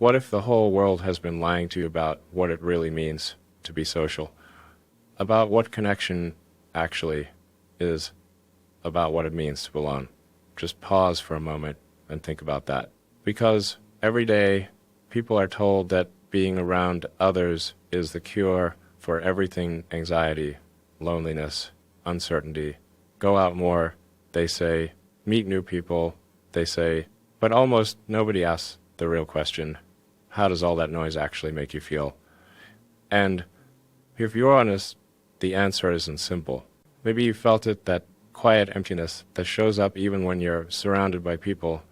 What if the whole world has been lying to you about what it really means to be social? About what connection actually is, about what it means to belong? Just pause for a moment and think about that. Because every day, people are told that being around others is the cure for everything: anxiety, loneliness, uncertainty. Go out more, they say. Meet new people, they say. But almost nobody asks the real question: how does all that noise actually make you feel? And if you're honest, the answer isn't simple. Maybe you felt it, that quiet emptiness that shows up even when you're surrounded by people.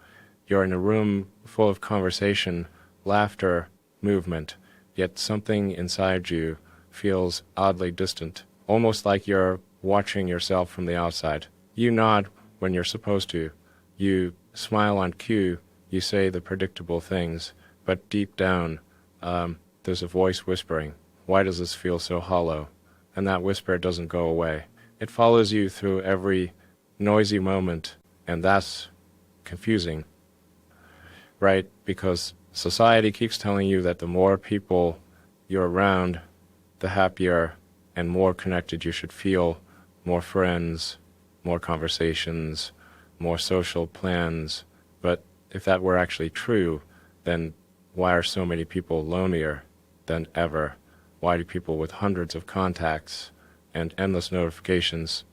You're in a room full of conversation, laughter, movement, yet something inside you feels oddly distant, almost like you're watching yourself from the outside. You nod when you're supposed to. You smile on cue. You say the predictable things. But deep down, there's a voice whispering, "Why does this feel so hollow?" And that whisper doesn't go away. It follows you through every noisy moment, and that's confusing, right? Because society keeps telling you that the more people you're around, the happier and more connected you should feel. More friends, more conversations, more social plans. But if that were actually true, then why are so many people lonelier than ever? Why do people with hundreds of contacts and endless notifications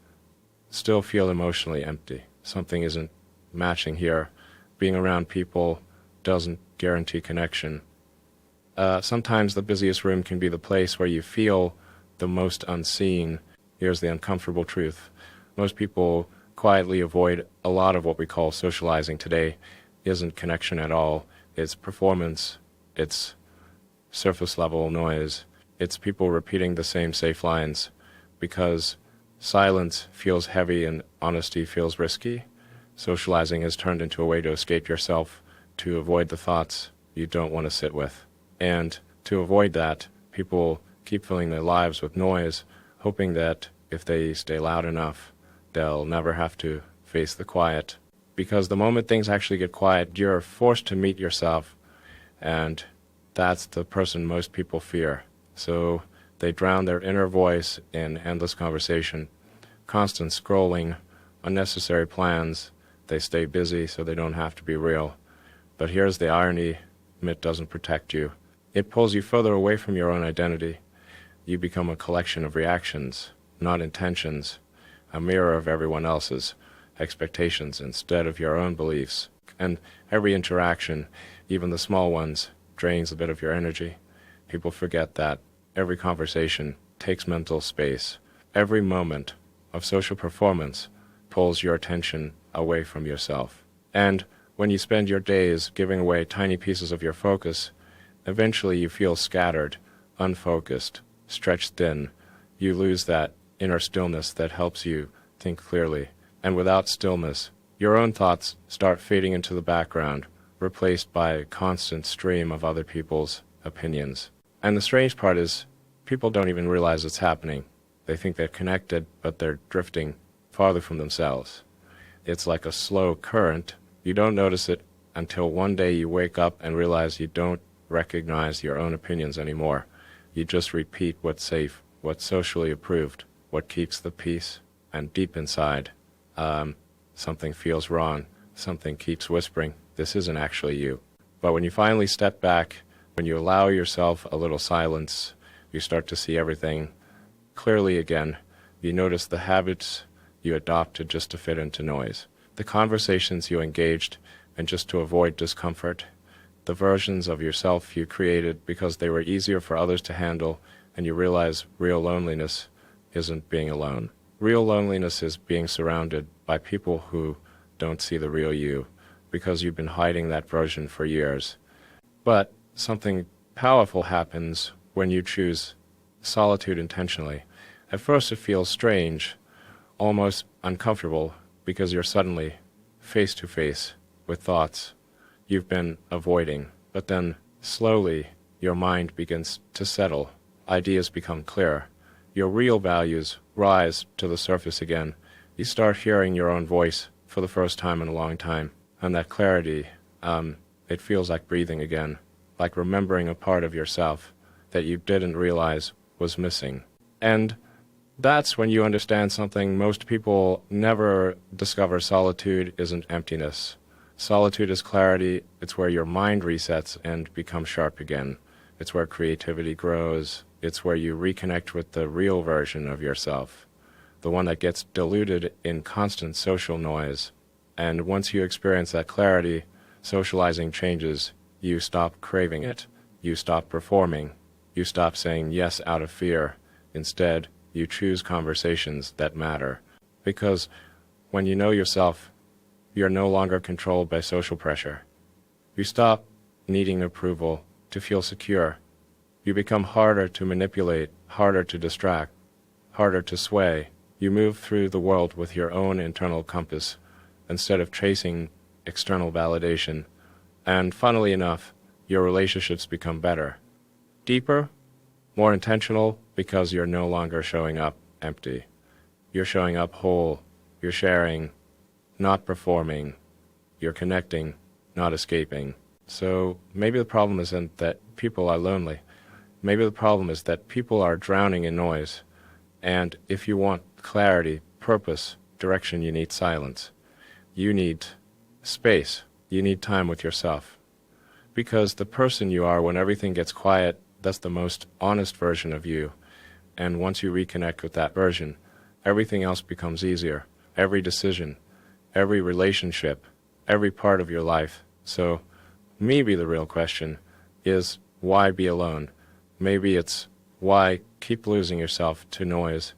still feel emotionally empty? Something isn't matching here. Being around people doesn't guarantee connection. Sometimes the busiest room can be the place where you feel the most unseen. Here's the uncomfortable truth. Most people quietly avoid a lot of what we call socializing today. Isn't connection at all. It's performance. It's surface level noise. It's people repeating the same safe lines because silence feels heavy and honesty feels risky. Socializing has turned into a way to escape yourself, to avoid the thoughts you don't want to sit with. And to avoid that, people keep filling their lives with noise, hoping that if they stay loud enough, they'll never have to face the quiet. Because the moment things actually get quiet, you're forced to meet yourself, and that's the person most people fear. So they drown their inner voice in endless conversation, constant scrolling, unnecessary plans. They stay busy so they don't have to be real. But here's the irony: it doesn't protect you. It pulls you further away from your own identity. You become a collection of reactions, not intentions, a mirror of everyone else's expectations instead of your own beliefs. And every interaction, even the small ones, drains a bit of your energy. People forget that every conversation takes mental space. Every moment of social performance pulls your attention away from yourself. And when you spend your days giving away tiny pieces of your focus, eventually you feel scattered, unfocused, stretched thin. You lose that inner stillness that helps you think clearly. And without stillness, your own thoughts start fading into the background, replaced by a constant stream of other people's opinions. And the strange part is, people don't even realize it's happening. They think they're connected, but they're drifting farther from themselves. It's like a slow current. You don't notice it until one day you wake up and realize you don't recognize your own opinions anymore. You just repeat what's safe, what's socially approved, what keeps the peace. And deep inside, something feels wrong. Something keeps whispering, this isn't actually you. But when you finally step back, when you allow yourself a little silence, you start to see everything clearly again. You notice the habits you adopted just to fit into noise, the conversations you engaged and just to avoid discomfort, the versions of yourself you created because they were easier for others to handle, and you realize real loneliness isn't being alone. Real loneliness is being surrounded by people who don't see the real you, because you've been hiding that version for years. But something powerful happens when you choose solitude intentionally. At first it feels strange, almost uncomfortable, because you're suddenly face to face with thoughts you've been avoiding. But then slowly your mind begins to settle. Ideas become clear. Your real values rise to the surface again. You start hearing your own voice for the first time in a long time. And that clarity, it feels like breathing again. like remembering a part of yourself that you didn't realize was missing. And that's when you understand something most people never discover. Solitude isn't emptiness. Solitude is clarity. It's where your mind resets and becomes sharp again. It's where creativity grows. It's where you reconnect with the real version of yourself, the one that gets diluted in constant social noise. And once you experience that clarity, socializing changes. You stop craving it. You stop performing. You stop saying yes out of fear. Instead, you choose conversations that matter. Because when you know yourself, you're no longer controlled by social pressure. You stop needing approval to feel secure. You become harder to manipulate, harder to distract, harder to sway. You move through the world with your own internal compass instead of chasing external validation. And funnily enough, your relationships become better, deeper, more intentional, because you're no longer showing up empty. You're showing up whole. You're sharing, not performing. You're connecting, not escaping. So maybe the problem isn't that people are lonely. Maybe the problem is that people are drowning in noise. And if you want clarity, purpose, direction, you need silence. You need space. You need time with yourself. Because the person you are when everything gets quiet, that's the most honest version of you. And once you reconnect with that version, everything else becomes easier. Every decision, every relationship, every part of your life. So maybe the real question is, why be alone? Maybe it's, why keep losing yourself to noise